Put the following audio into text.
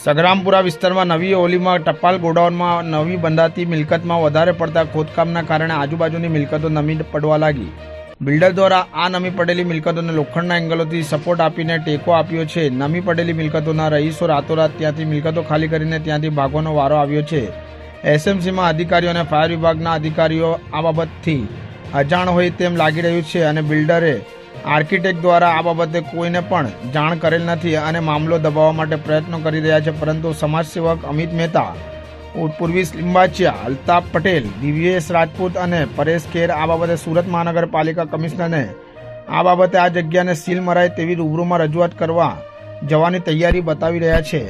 સગરામપુરા વિસ્તારમાં નવી ઓલીમાં ટપાલ ગોડાઉનમાં નવી બંધાતી મિલકતમાં વધારે પડતા ખોદકામના કારણે આજુબાજુની મિલકતો નમી પડવા લાગી। બિલ્ડર દ્વારા આ નમી પડેલી મિલકતોને લોખંડના એંગલોથી સપોર્ટ આપીને ટેકો આપ્યો છે। નમી પડેલી મિલકતોના રહીશો રાતોરાત ત્યાંથી મિલકતો ખાલી કરીને ત્યાંથી ભાગવાનો વારો આવ્યો છે। એસએમસીમાં અધિકારીઓ અને ફાયર વિભાગના અધિકારીઓ આ બાબતથી અજાણ હોય તેમ લાગી રહ્યું છે અને બિલ્ડરે આર્કિટેક્ટ દ્વારા આ બાબતે કોઈને પણ જાણ કરેલ નથી અને મામલો દબાવવા માટે પ્રયત્નો કરી રહ્યા છે, પરંતુ સમાજસેવક અમિત મહેતા, પૂર્વીશ લિંબાચિયા, અલ્તાફ પટેલ, દિવ્યેશ રાજપૂત અને પરેશ ખેર આ બાબતે સુરત મહાનગરપાલિકા કમિશનરને આ બાબતે આ જગ્યાને સીલ મરાય તેવી રૂબરૂમાં રજૂઆત કરવા જવાની તૈયારી બતાવી રહ્યા છે।